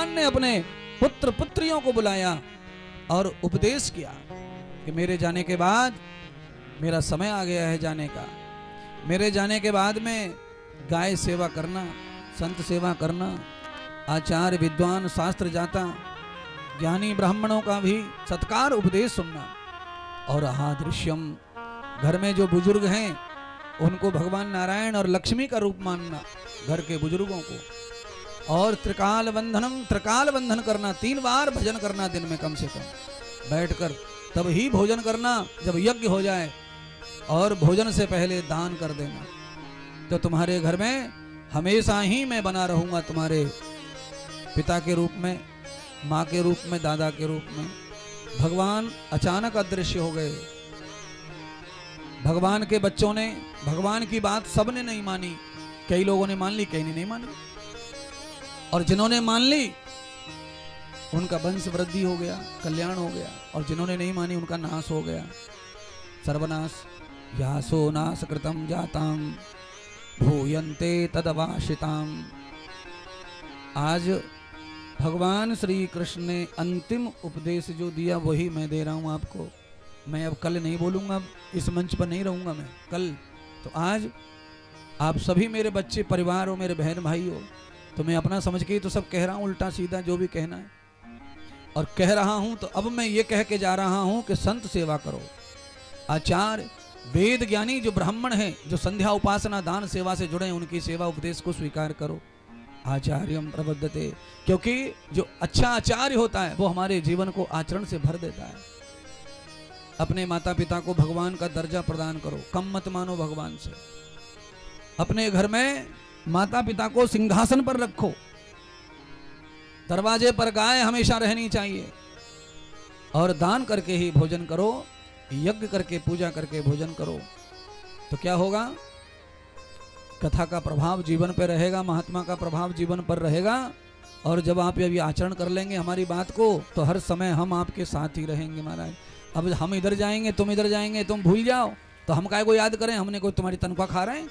भगवान ने अपने पुत्र पुत्रियों को बुलाया और उपदेश किया कि मेरे जाने के बाद मेरा समय आ गया है जाने का। मेरे जाने के बाद में गाय सेवा करना, संत सेवा करना, आचार्य विद्वान शास्त्र जाता ज्ञानी ब्राह्मणों का भी सत्कार उपदेश सुनना, और आदृश्यम घर में जो बुजुर्ग हैं उनको भगवान नारायण और लक्ष्मी का रूप मानना, घर के बुजुर्गों को, और त्रिकाल बंधन करना, 3 बार भजन करना दिन में कम से कम बैठकर, तब ही भोजन करना जब यज्ञ हो जाए, और भोजन से पहले दान कर देना। तो तुम्हारे घर में हमेशा ही मैं बना रहूंगा, तुम्हारे पिता के रूप में, माँ के रूप में, दादा के रूप में। भगवान अचानक अदृश्य हो गए। भगवान के बच्चों ने भगवान की बात सबने नहीं मानी, कई लोगों ने मान ली, कई ने नहीं मानी, और जिन्होंने मान ली उनका वंश वृद्धि हो गया, कल्याण हो गया, और जिन्होंने नहीं मानी उनका नाश हो गया, सर्वनाश। यासो नाश कृतम जाताम भूयन्ते तदवाशिताम। आज भगवान श्री कृष्ण ने अंतिम उपदेश जो दिया वही मैं दे रहा हूं आपको। मैं अब कल नहीं बोलूंगा, इस मंच पर नहीं रहूंगा मैं कल। तो आज आप सभी मेरे बच्चे परिवार हो, मेरे बहन भाई हो, तो मैं अपना समझ के ही तो सब कह रहा हूं, उल्टा सीधा जो भी कहना है। और कह रहा हूं तो अब मैं ये कह के जा रहा हूं कि संत सेवा करो, आचार्य वेद ज्ञानी जो ब्राह्मण हैं, जो संध्या उपासना दान सेवा से जुड़े हैं, उनकी सेवा उपदेश को स्वीकार करो। आचार्यम प्रबद्धते, क्योंकि जो अच्छा आचार्य होता है वो हमारे जीवन को आचरण से भर देता है। अपने माता पिता को भगवान का दर्जा प्रदान करो, कम मत मानो भगवान से। अपने घर में माता पिता को सिंहासन पर रखो, दरवाजे पर गाय हमेशा रहनी चाहिए, और दान करके ही भोजन करो, यज्ञ करके पूजा करके भोजन करो। तो क्या होगा? कथा का प्रभाव जीवन पर रहेगा, महात्मा का प्रभाव जीवन पर रहेगा, और जब आप अभी आचरण कर लेंगे हमारी बात को, तो हर समय हम आपके साथ ही रहेंगे महाराज। अब हम इधर जाएंगे, तुम इधर जाएंगे, तुम भूल जाओ तो हम काय को याद करें? हमने कोई तुम्हारी तनख्वाह खा रहे हैं?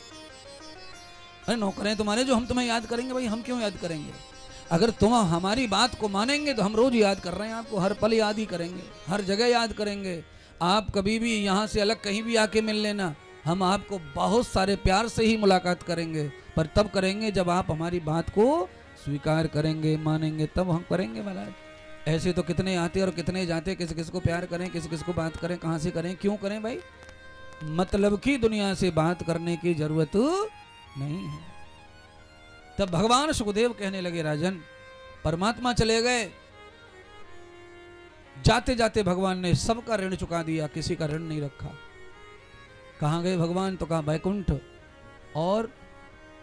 अरे नौकरें तुम्हारे जो हम तुम्हें याद करेंगे भाई, हम क्यों याद करेंगे? अगर तुम हमारी बात को मानेंगे तो हम रोज याद कर रहे हैं आपको, हर पल याद ही करेंगे, हर जगह याद करेंगे। आप कभी भी यहाँ से अलग कहीं भी आके मिल लेना, हम आपको बहुत सारे प्यार से ही मुलाकात करेंगे, पर तब करेंगे जब आप हमारी बात को स्वीकार करेंगे, मानेंगे, तब हम करेंगे महाराज। ऐसे तो कितने आते और कितने जाते, किस किस को प्यार करें, किस किस को बात करें, कहाँ से करें, क्यों करें भाई? मतलब की दुनिया से बात करने की जरूरत नहीं है। तब भगवान सुखदेव कहने लगे, राजन परमात्मा चले गए, जाते जाते भगवान ने सबका ऋण चुका दिया, किसी का ऋण नहीं रखा। कहाँ गए भगवान? तो कहा बैकुंठ। और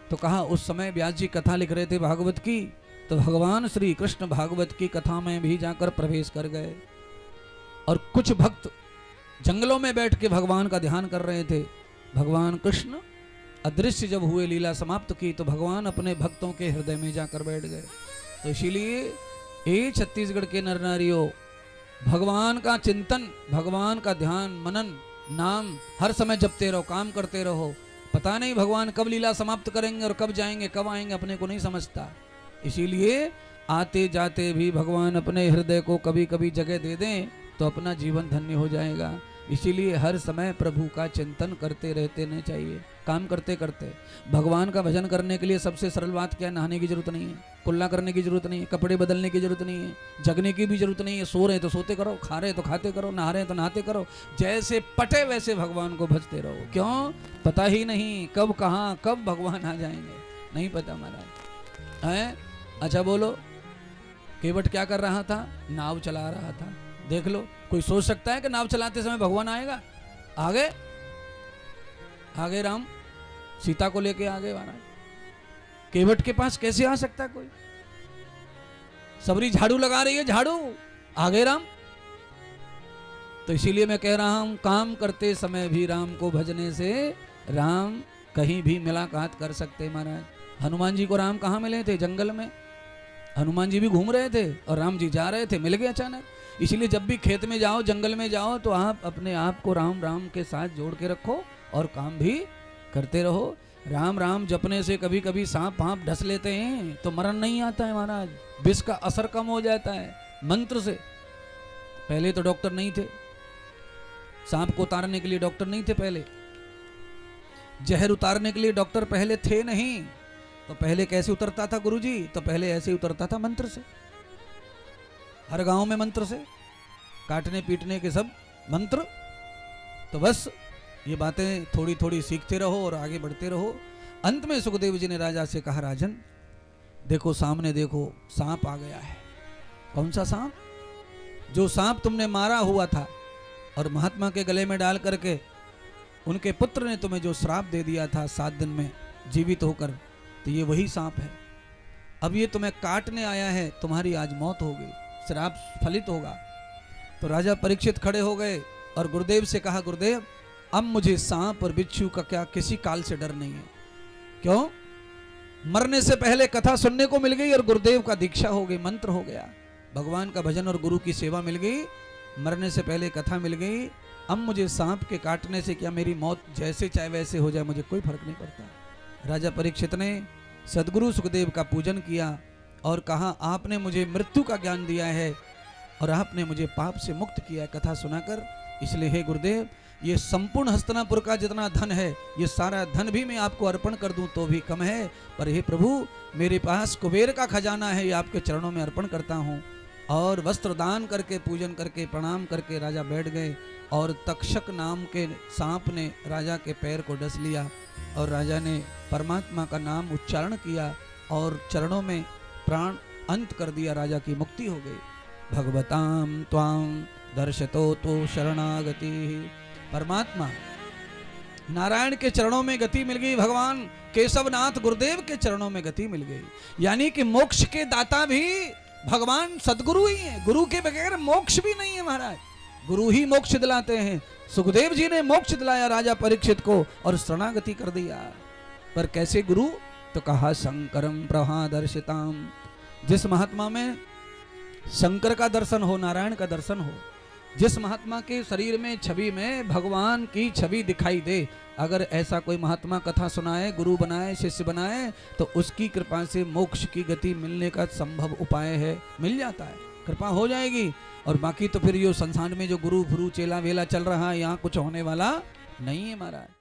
तो कहा उस समय व्यास जी कथा लिख रहे थे भागवत की, तो भगवान श्री कृष्ण भागवत की कथा में भी जाकर प्रवेश कर गए। और कुछ भक्त जंगलों में बैठ के भगवान का ध्यान कर रहे थे। भगवान कृष्ण अदृश्य जब हुए, लीला समाप्त की, तो भगवान अपने भक्तों के हृदय में जाकर बैठ गए। तो इसीलिए ये छत्तीसगढ़ के नर नारियों, भगवान का चिंतन, भगवान का ध्यान, मनन, नाम हर समय जपते रहो, काम करते रहो। पता नहीं भगवान कब लीला समाप्त करेंगे और कब जाएंगे, कब आएंगे, अपने को नहीं समझता। इसीलिए आते जाते भी भगवान अपने हृदय को कभी कभी जगह दे दें तो अपना जीवन धन्य हो जाएगा। इसीलिए हर समय प्रभु का चिंतन करते रहते नहीं चाहिए, काम करते करते। भगवान का भजन करने के लिए सबसे सरल बात क्या है? नहाने की जरूरत नहीं है, कुल्ला करने की जरूरत नहीं है, कपड़े बदलने की जरूरत नहीं है, जगने की भी जरूरत नहीं है। सो रहे तो सोते करो, खा रहे तो खाते करो, नहा रहे तो नहाते करो, जैसे पटे वैसे भगवान को भजते रहो। क्यों? पता ही नहीं कब कहाँ कब भगवान आ जाएंगे, नहीं पता महाराज है। अच्छा बोलो, केवट क्या कर रहा था? नाव चला रहा था। देख लो, कोई सोच सकता है कि नाव चलाते समय भगवान आएगा? आगे आगे राम सीता को लेके आगे महाराज, केवट के पास कैसे आ सकता है कोई? सबरी झाड़ू लगा रही है, झाड़ू, आगे राम। तो इसीलिए मैं कह रहा हूं, काम करते समय भी राम को भजने से राम कहीं भी मुलाकात कर सकते महाराज। हनुमान जी को राम कहाँ मिले थे? जंगल में। हनुमान जी भी घूम रहे थे और राम जी जा रहे थे, मिल गए अचानक। इसलिए जब भी खेत में जाओ, जंगल में जाओ, तो आप अपने आप को राम राम के साथ जोड़ के रखो और काम भी करते रहो। राम राम जपने से कभी कभी सांप भाप ढस लेते हैं तो मरण नहीं आता है महाराज, विष का असर कम हो जाता है मंत्र से। पहले तो डॉक्टर नहीं थे, सांप को उतारने के लिए डॉक्टर नहीं थे पहले, जहर उतारने के लिए डॉक्टर पहले थे नहीं। तो पहले कैसे उतरता था गुरुजी? तो पहले ऐसे उतरता था मंत्र से, हर गांव में मंत्र से, काटने पीटने के सब मंत्र। तो बस ये बातें थोड़ी थोड़ी सीखते रहो और आगे बढ़ते रहो। अंत में सुखदेव जी ने राजा से कहा, राजन देखो सामने देखो, सांप आ गया है। कौन सा सांप? जो सांप तुमने मारा हुआ था और महात्मा के गले में डाल करके उनके पुत्र ने तुम्हें जो श्राप दे दिया था 7 दिन में जीवित होकर, तो ये वही सांप है। अब ये तुम्हें काटने आया है, तुम्हारी आज मौत हो गई, श्राप फलित होगा। तो राजा परीक्षित खड़े हो गए और गुरुदेव से कहा, गुरुदेव अब मुझे सांप और बिच्छू का क्या किसी काल से डर नहीं है। क्यों? मरने से पहले कथा सुनने को मिल गई और गुरुदेव का दीक्षा हो गई, मंत्र हो गया, भगवान का भजन और गुरु की सेवा मिल गई, मरने से पहले कथा मिल गई। अब मुझे सांप के काटने से क्या मेरी मौत जैसे चाहे वैसे हो जाए, मुझे कोई फर्क नहीं पड़ता। राजा परीक्षित ने सदगुरु सुखदेव का पूजन किया और कहा, आपने मुझे मृत्यु का ज्ञान दिया है और आपने मुझे पाप से मुक्त किया है कथा सुनाकर, इसलिए हे गुरुदेव ये संपूर्ण हस्तिनापुर का जितना धन है, ये सारा धन भी मैं आपको अर्पण कर दूं तो भी कम है, पर हे प्रभु मेरे पास कुबेर का खजाना है, ये आपके चरणों में अर्पण करता हूं। और वस्त्र दान करके पूजन करके प्रणाम करके राजा बैठ गए और तक्षक नाम के सांप ने राजा के पैर को डस लिया और राजा ने परमात्मा का नाम उच्चारण किया और चरणों में प्राण अंत कर दिया, राजा की मुक्ति हो गई। भगवताम त्वां दर्शतो तो शरणागति, परमात्मा नारायण के चरणों में गति मिल गई, भगवान केशवनाथ गुरुदेव के चरणों में गति मिल गई। यानी कि मोक्ष के दाता भी भगवान सदगुरु ही है, गुरु के बगैर मोक्ष भी नहीं है महाराज, गुरु ही मोक्ष दिलाते हैं। सुखदेव जी ने मोक्ष दिलाया राजा परीक्षित को और शरणागति कर दिया। पर कैसे गुरु? तो कहा शंकरम प्रभादर्शिताम, जिस महात्मा में शंकर का दर्शन हो, नारायण का दर्शन हो, जिस महात्मा के शरीर में छवि में भगवान की छवि दिखाई दे, अगर ऐसा कोई महात्मा कथा सुनाए, गुरु बनाए, शिष्य बनाए, तो उसकी कृपा से मोक्ष की गति मिलने का संभव उपाय है, मिल जाता है, कृपा हो जाएगी। और बाकी तो फिर ये संसार में जो गुरु गुरु चेला वेला चल रहा है, यहाँ कुछ होने वाला नहीं है महाराज।